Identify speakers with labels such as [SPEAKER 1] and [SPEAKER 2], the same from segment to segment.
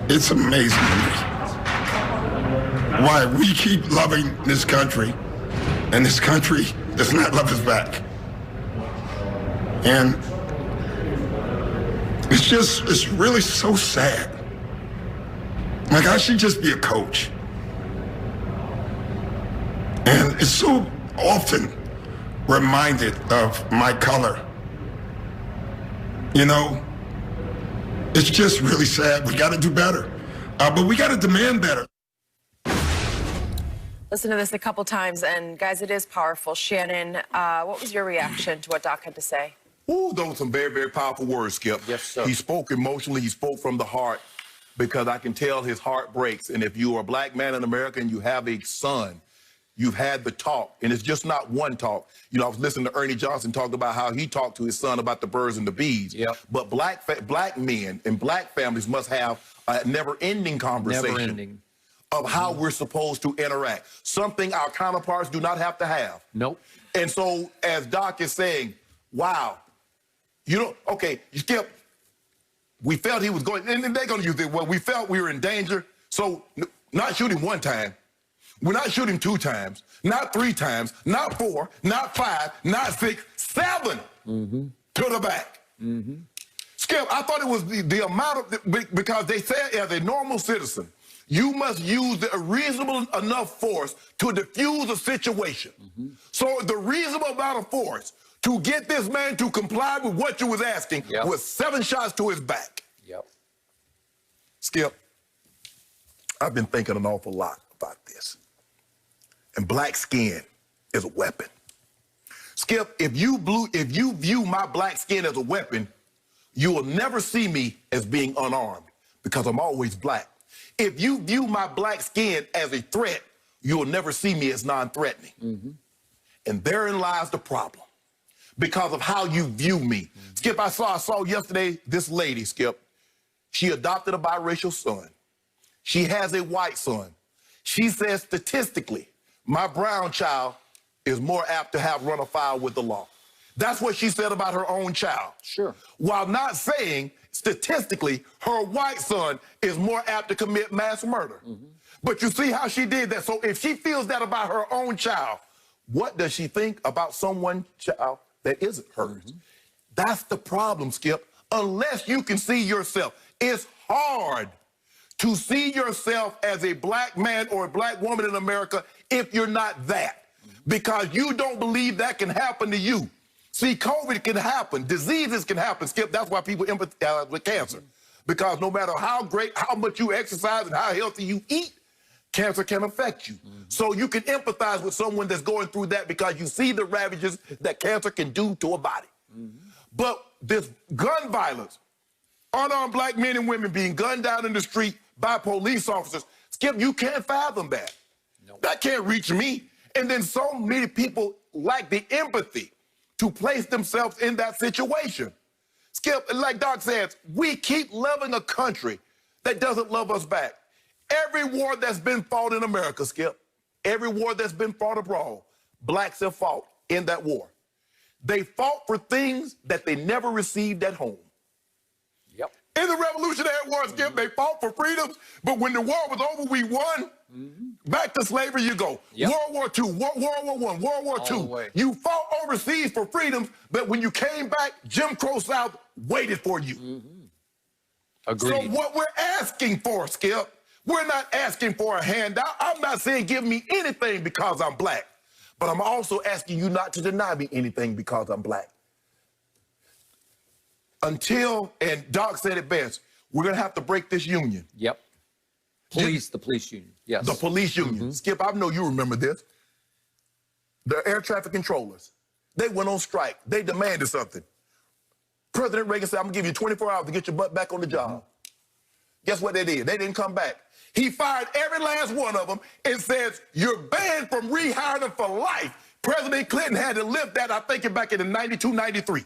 [SPEAKER 1] It's amazing to me why we keep loving this country and this country does not love us back. And it's really so sad. Like, I should just be a coach. And it's so often reminded of my color. You know, it's just really sad. We got to do better. But we got to demand better.
[SPEAKER 2] Listen to this a couple times, and guys, it is powerful. Shannon, what was your reaction to what Doc had to say?
[SPEAKER 3] Ooh, those are some very, very powerful words, Skip.
[SPEAKER 4] Yes, sir.
[SPEAKER 3] He spoke emotionally. He spoke from the heart, because I can tell his heart breaks. And if you are a black man in America and you have a son, you've had the talk, and it's just not one talk. You know, I was listening to Ernie Johnson talk about how he talked to his son about the birds and the bees.
[SPEAKER 4] Yep.
[SPEAKER 3] But black men and black families must have a never-ending conversation.
[SPEAKER 4] Never-ending.
[SPEAKER 3] Of how we're supposed to interact. Something our counterparts do not have to have.
[SPEAKER 4] Nope.
[SPEAKER 3] And so, as Doc is saying, wow, you know, okay, Skip, we felt he was going, and they're going to use it, well, we felt we were in danger, so not shoot him one time. We're not shooting 2 times, not 3 times, not 4, not 5, not 6, 7 to the back. Skip, I thought it was the amount of, because they said as a normal citizen, you must use a reasonable enough force to diffuse a situation. So the reasonable amount of force to get this man to comply with what you was asking was 7 shots to his back. Skip, I've been thinking an awful lot about this. And black skin is a weapon. Skip, if you view my black skin as a weapon, you will never see me as being unarmed, because I'm always black. If you view my black skin as a threat, you will never see me as non-threatening. And therein lies the problem, because of how you view me. Skip, I saw yesterday this lady, Skip. She adopted a biracial son. She has a white son. She says statistically, my brown child is more apt to have run afoul with the law. That's what she said about her own child.
[SPEAKER 4] Sure.
[SPEAKER 3] While not saying statistically her white son is more apt to commit mass murder. But you see how she did that. So if she feels that about her own child, what does she think about someone's child that isn't hers? That's the problem, Skip. Unless you can see yourself. It's hard to see yourself as a black man or a black woman in America if you're not that. Because you don't believe that can happen to you. See, COVID can happen. Diseases can happen, Skip. That's why people empathize with cancer. Because no matter how much you exercise and how healthy you eat, cancer can affect you. So you can empathize with someone that's going through that because you see the ravages that cancer can do to a body. But this gun violence, unarmed black men and women being gunned down in the street by police officers, Skip, you can't fathom that.
[SPEAKER 4] Nope.
[SPEAKER 3] That can't reach me. And then so many people lack the empathy to place themselves in that situation. Skip, like Doc says, we keep loving a country that doesn't love us back. Every war that's been fought in America, Skip, every war that's been fought abroad, blacks have fought in that war. They fought for things that they never received at home. In the Revolutionary War, Skip, they fought for freedoms, but when the war was over, we won. Back to slavery you go. World War II, World War I, World War II. You fought overseas for freedoms, but when you came back, Jim Crow South waited for you.
[SPEAKER 4] Agreed.
[SPEAKER 3] So what we're asking for, Skip, we're not asking for a handout. I'm not saying give me anything because I'm black, but I'm also asking you not to deny me anything because I'm black. Until, and Doc said it best, we're going to have to break this union.
[SPEAKER 4] The police union. Yes.
[SPEAKER 3] The police union. Skip, I know you remember this. The air traffic controllers, they went on strike. They demanded something. President Reagan said, I'm going to give you 24 hours to get your butt back on the job. Guess what they did? They didn't come back. He fired every last one of them and says, you're banned from rehiring them for life. President Clinton had to lift that, I think, back in 92, 93.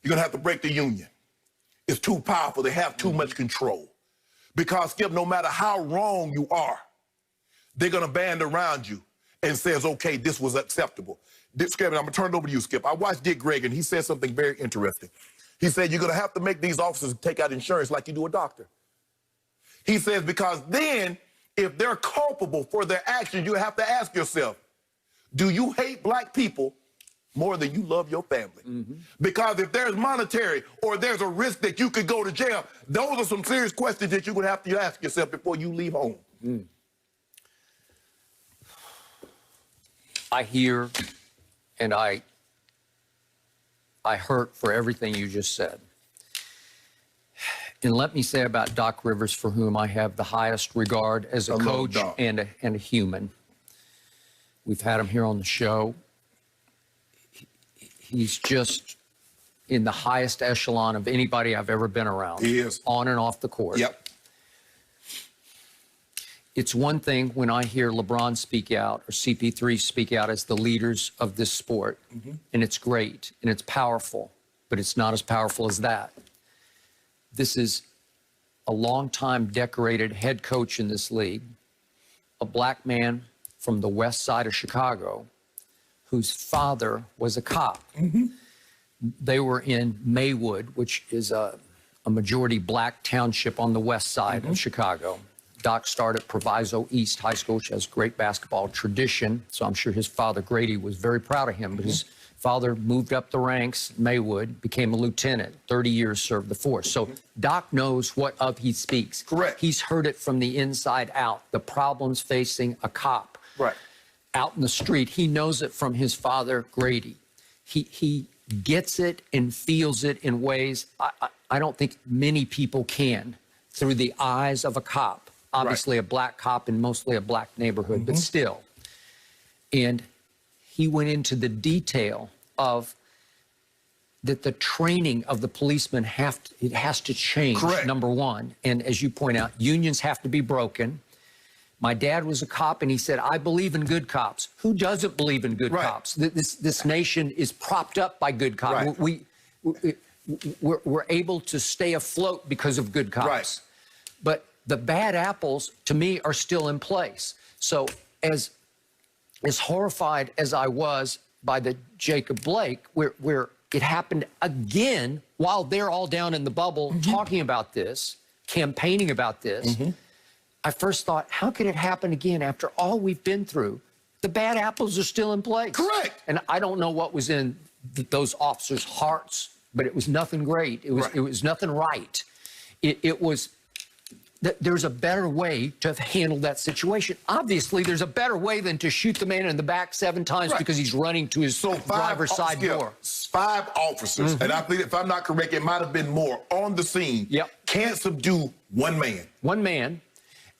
[SPEAKER 3] You're going to have to break the union. It's too powerful. They have too much control. Because, Skip, no matter how wrong you are, they're going to band around you and says, okay, this was acceptable. Skip, I'm going to turn it over to you, Skip. I watched Dick Gregory, and he said something very interesting. He said, you're going to have to make these officers take out insurance like you do a doctor. He says, because then if they're culpable for their actions, you have to ask yourself, do you hate black people more than you love your family? Because if there's monetary or there's a risk that you could go to jail, those are some serious questions that you're going to have to ask yourself before you leave home.
[SPEAKER 4] I hear and I hurt for everything you just said. And let me say about Doc Rivers, for whom I have the highest regard as a coach and a human. We've had him here on the show. He's just in the highest echelon of anybody I've ever been around.
[SPEAKER 3] He is.
[SPEAKER 4] On and off the court.
[SPEAKER 3] Yep.
[SPEAKER 4] It's one thing when I hear LeBron speak out or CP3 speak out as the leaders of this sport, and it's great and it's powerful, but it's not as powerful as that. This is a longtime decorated head coach in this league, a black man from the west side of Chicago, whose father was a cop. They were in Maywood, which is a majority black township on the west side of Chicago. Doc started at Proviso East High School, which has great basketball tradition. So I'm sure his father, Grady, was very proud of him. But his father moved up the ranks, Maywood, became a lieutenant, 30 years served the force. So Doc knows what of he speaks.
[SPEAKER 3] Correct.
[SPEAKER 4] He's heard it from the inside out, the problems facing a cop out in the street. He knows it from his father, Grady. He gets it and feels it in ways I don't think many people can, through the eyes of a cop. Obviously a black cop in mostly a black neighborhood, but still. And he went into the detail of that the training of the policemen has to change, number one. And as you point out, unions have to be broken. My dad was a cop, and he said, I believe in good cops. Who doesn't believe in good cops? This nation is propped up by good cops. We're able to stay afloat because of good cops. But the bad apples, to me, are still in place. So as horrified as I was by the Jacob Blake, where it happened again while they're all down in the bubble talking about this, campaigning about this, I first thought, how could it happen again after all we've been through? The bad apples are still in place.
[SPEAKER 3] Correct.
[SPEAKER 4] And I don't know what was in those officers' hearts, but it was nothing great. It was nothing right. It was... There's a better way to handle that situation. Obviously, there's a better way than to shoot the man in the back 7 times because he's running to his driver's side door.
[SPEAKER 3] 5 officers, and I think if I'm not correct, it might have been more, on the scene, can't subdue one man.
[SPEAKER 4] One man.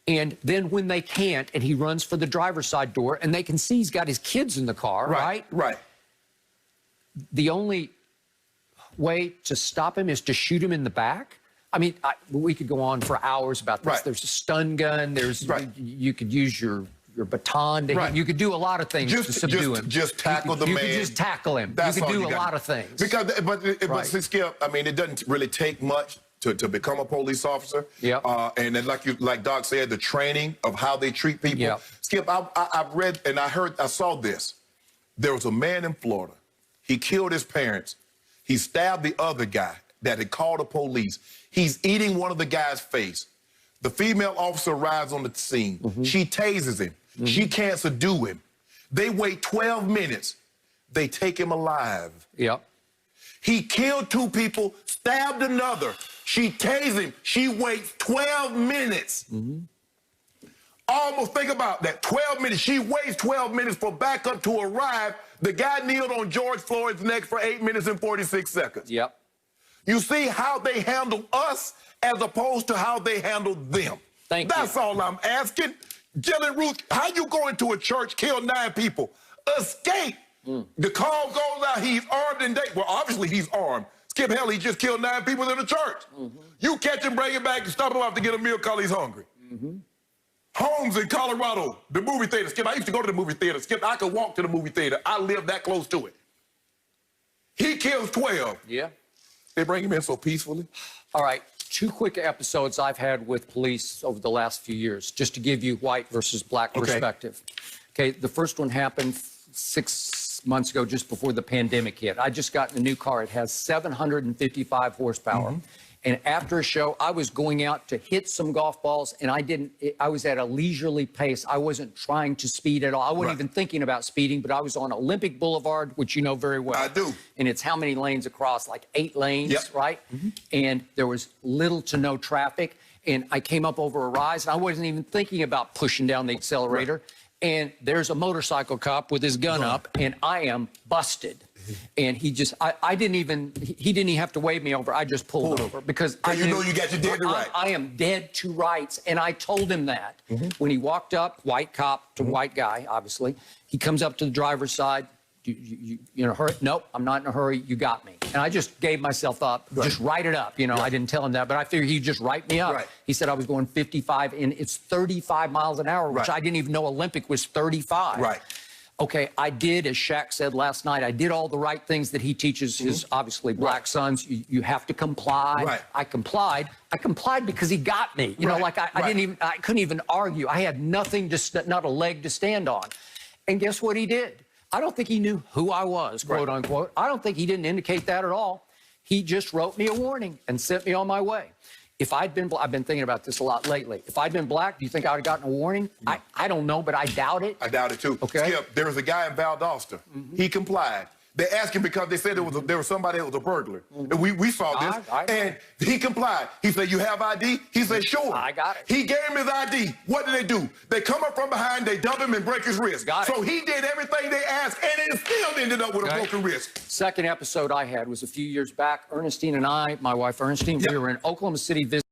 [SPEAKER 4] And then when they can't, and he runs for the driver's side door, and they can see he's got his kids in the car, right? The only way to stop him is to shoot him in the back. I mean, we could go on for hours about this. There's a stun gun. There's you could use your baton. You could do a lot of things to subdue him.
[SPEAKER 3] Just tackle the man.
[SPEAKER 4] You could just tackle him. You could do a lot of things.
[SPEAKER 3] Because, but Skip, I mean, it doesn't really take much to become a police officer. And then, like Doc said, the training of how they treat people. Skip, I've read and I saw this. There was a man in Florida. He killed his parents. He stabbed the other guy that had called the police. He's eating one of the guy's face. The female officer arrives on the scene. She tases him. She can't subdue him. They wait 12 minutes. They take him alive. He killed 2 people, stabbed another. She tased him. She waits 12 minutes. Almost think about that. 12 minutes. She waits 12 minutes for backup to arrive. The guy kneeled on George Floyd's neck for 8 minutes and 46 seconds. You see how they handle us as opposed to how they handle them. That's all I'm asking. Jillian Ruth, how you go into a church, kill 9 people, escape? The call goes out, he's armed and well, obviously he's armed. Skip, hell, he just killed 9 people in the church. You catch him, bring him back, and stop him off to get a meal because he's hungry. Homes in Colorado, the movie theater. Skip, I used to go to the movie theater. Skip, I could walk to the movie theater. I live that close to it. He kills 12. They bring him in so peacefully.
[SPEAKER 4] All right, 2 quick episodes I've had with police over the last few years, just to give you white versus black perspective. Okay, the first one happened 6 months ago, just before the pandemic hit. I just got in a new car. It has 755 horsepower. And after a show, I was going out to hit some golf balls, and I was at a leisurely pace. I wasn't trying to speed at all. I wasn't even thinking about speeding, but I was on Olympic Boulevard, which you know very well.
[SPEAKER 3] I do.
[SPEAKER 4] And it's how many lanes across? Like 8 lanes,
[SPEAKER 3] Yep.
[SPEAKER 4] right? And there was little to no traffic. And I came up over a rise, and I wasn't even thinking about pushing down the accelerator. And there's a motorcycle cop with his gun up, and I am busted. And he didn't even have to wave me over. I just pulled over because
[SPEAKER 3] you know you got your dead to right.
[SPEAKER 4] I am dead to rights. And I told him that. When he walked up, white cop to white guy, obviously, he comes up to the driver's side. You in a hurry? Nope, I'm not in a hurry. You got me. And I just gave myself up. Just write it up. I didn't tell him that, but I figured he'd just write me up. He said I was going 55, and it's 35 miles an hour, which I didn't even know Olympic was 35. Okay, I did, as Shaq said last night, I did all the right things that he teaches his, obviously, black sons. You have to comply. I complied. I complied because he got me. I couldn't even argue. I had nothing, not a leg to stand on. And guess what he did? I don't think he knew who I was, quote unquote. I don't think he didn't indicate that at all. He just wrote me a warning and sent me on my way. If I'd been, I've been thinking about this a lot lately. If I'd been black, do you think I would have gotten a warning? I don't know, but I doubt it.
[SPEAKER 3] I doubt it too.
[SPEAKER 4] Okay.
[SPEAKER 3] Skip, there was a guy in Valdosta. He complied. They asked him because they said there was somebody that was a burglar. And we saw this. And he complied. He said, "You have ID?" He said, "Sure."
[SPEAKER 4] I got it.
[SPEAKER 3] He gave him his ID. What did they do? They come up from behind, they dump him and break his wrist. So he did everything they asked, and it still ended up with a broken wrist.
[SPEAKER 4] Second episode I had was a few years back. Ernestine and I, my wife Ernestine, we were in Oklahoma City visiting.